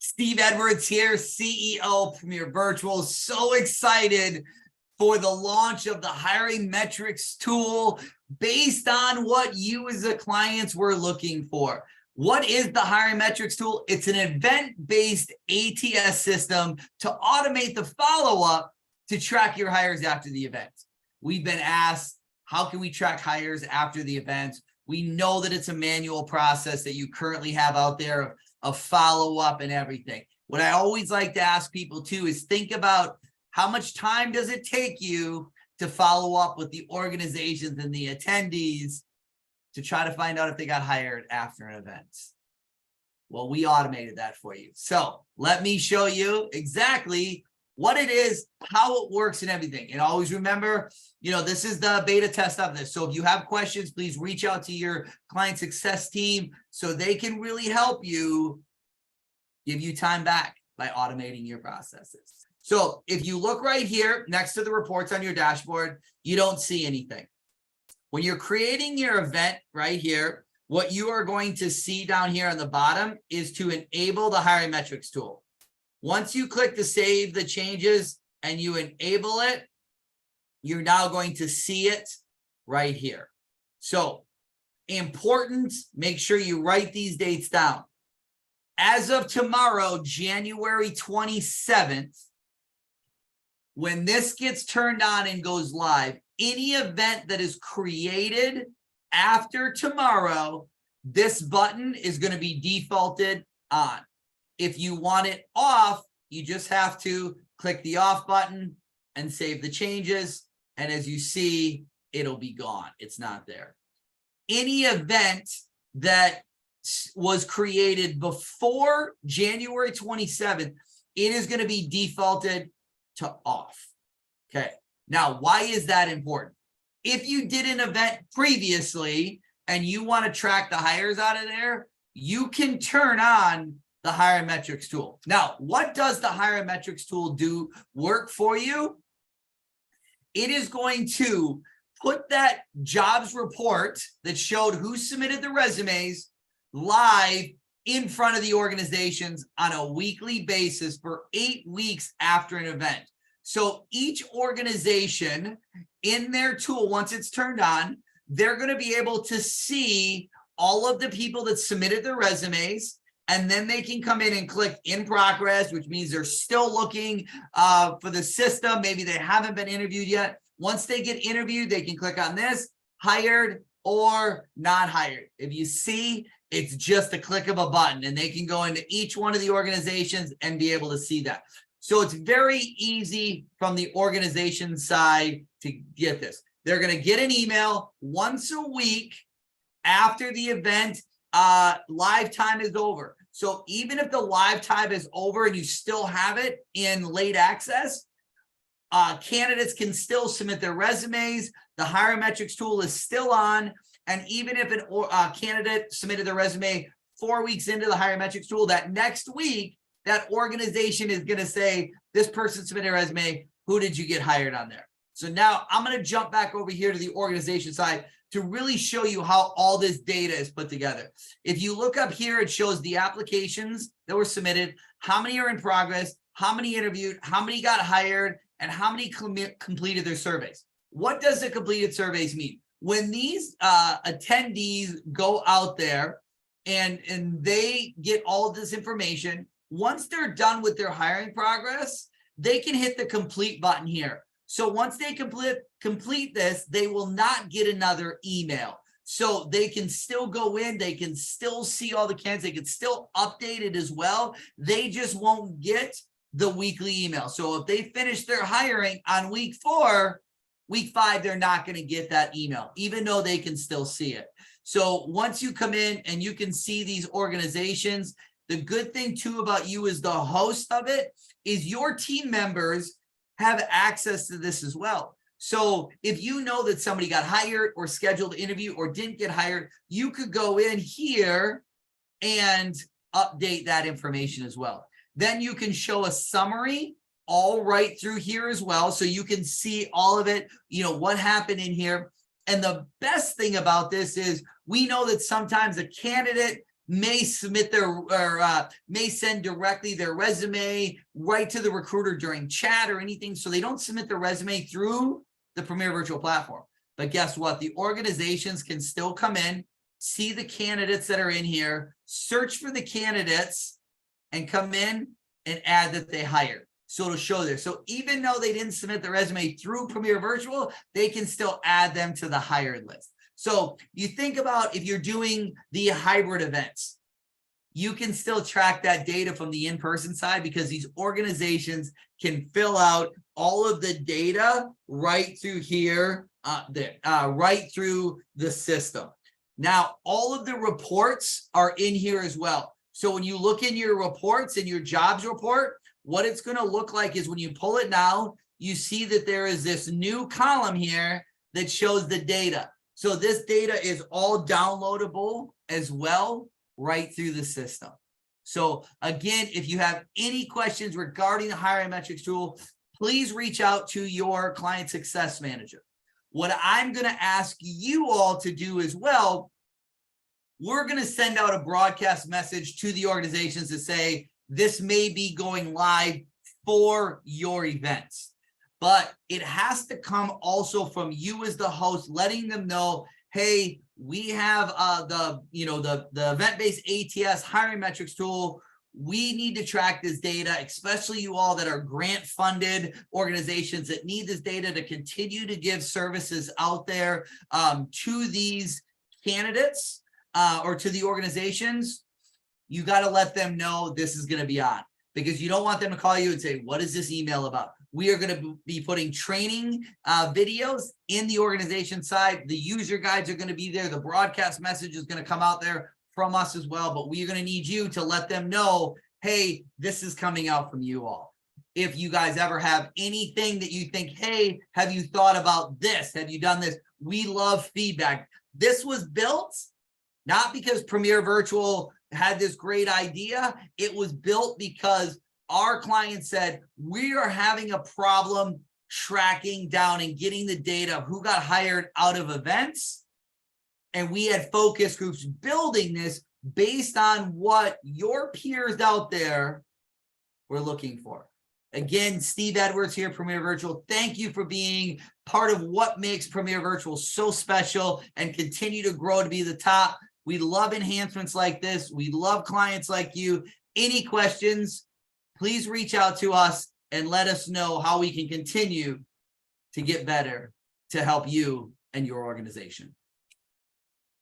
Steve Edwards here, CEO of Premier Virtual. So excited for the launch of the hiring metrics tool based on what you as the clients were looking for. What is the hiring metrics tool? It's an event-based ATS system to automate the follow-up to track your hires after the event. We've been asked, how can we track hires after the event? We know that it's a manual process that you currently have out there of follow-up and everything. What I always like to ask people too is think about how much time does it take you to follow up with the organizations and the attendees to try to find out if they got hired after an event. Well, we automated that for you. So let me show you exactly what it is, how it works and everything. And always remember, this is the beta test of this. So if you have questions, please reach out to your client success team so they can really help you, give you time back by automating your processes. So if you look right here next to the reports on your dashboard, you don't see anything. When you're creating your event right here, what you are going to see down here on the bottom is to enable the hiring metrics tool. Once you click to save the changes and you enable it, you're now going to see it right here. So important, make sure you write these dates down. As of tomorrow, January 27th, when this gets turned on and goes live, any event that is created after tomorrow, this button is going to be defaulted on. If you want it off, you just have to click the off button and save the changes. And as you see, it'll be gone. It's not there. Any event that was created before January 27th, it is going to be defaulted to off. Okay. Now, why is that important? If you did an event previously and you want to track the hires out of there, you can turn on the hiring metrics tool. Now, what does the hiring metrics tool work for you? It is going to put that jobs report that showed who submitted the resumes live in front of the organizations on a weekly basis for 8 weeks after an event. So each organization in their tool, once it's turned on, they're going to be able to see all of the people that submitted their resumes, and then they can come in and click in progress, which means they're still looking for the system. Maybe they haven't been interviewed yet. Once they get interviewed, they can click on this, hired or not hired. If you see, it's just a click of a button, and they can go into each one of the organizations and be able to see that. So it's very easy from the organization side to get this. They're going to get an email once a week after the event live time is over. So even if the live time is over and you still have it in late access, candidates can still submit their resumes. The hiring metrics tool is still on. And even if a candidate submitted their resume 4 weeks into the hiring metrics tool, that next week, that organization is going to say, this person submitted a resume. Who did you get hired on there? So now I'm going to jump back over here to the organization side to really show you how all this data is put together. If you look up here, it shows the applications that were submitted, how many are in progress, how many interviewed, how many got hired, and how many completed their surveys. What does the completed surveys mean? When these attendees go out there and they get all of this information, once they're done with their hiring progress, they can hit the complete button here. So once they complete this, they will not get another email. So they can still go in, they can still see all the candidates, they can still update it as well. They just won't get the weekly email. So if they finish their hiring on week 4, week 5, they're not going to get that email, even though they can still see it. So once you come in and you can see these organizations, the good thing too about you as the host of it is your team members have access to this as well. So if you know that somebody got hired or scheduled to interview or didn't get hired, you could go in here and update that information as well. Then you can show a summary all right through here as well. So you can see all of it, what happened in here. And the best thing about this is we know that sometimes a candidate may submit their or may send directly their resume right to the recruiter during chat or anything. So they don't submit their resume through the Premier Virtual Platform. But guess what? The organizations can still come in, see the candidates that are in here, search for the candidates, and come in and add that they hired. So it'll show there. So even though they didn't submit the resume through Premier Virtual, they can still add them to the hired list. So you think about if you're doing the hybrid events, you can still track that data from the in-person side because these organizations can fill out all of the data right through here, right through the system. Now, all of the reports are in here as well. So when you look in your reports and your jobs report, what it's going to look like is when you pull it now, you see that there is this new column here that shows the data. So this data is all downloadable as well right through the system. So again, if you have any questions regarding the hiring metrics tool, please reach out to your client success manager. What I'm going to ask you all to do as well, we're going to send out a broadcast message to the organizations to say, this may be going live for your events, but it has to come also from you as the host, letting them know, hey, we have the event-based ATS hiring metrics tool. We need to track this data, especially you all that are grant-funded organizations that need this data to continue to give services out there to these candidates or to the organizations. You got to let them know this is going to be on, because you don't want them to call you and say, what is this email about? We are going to be putting training videos in the organization side. The user guides are going to be there. The broadcast message is going to come out there from us as well. But we're going to need you to let them know, hey, this is coming out from you all. If you guys ever have anything that you think, hey, have you thought about this? Have you done this? We love feedback. This was built not because Premier Virtual had this great idea. It was built because our client said, we are having a problem tracking down and getting the data of who got hired out of events. And we had focus groups building this based on what your peers out there were looking for. Again, Steve Edwards here, Premier Virtual. Thank you for being part of what makes Premier Virtual so special and continue to grow to be the top. We love enhancements like this. We love clients like you. Any questions, please reach out to us and let us know how we can continue to get better to help you and your organization.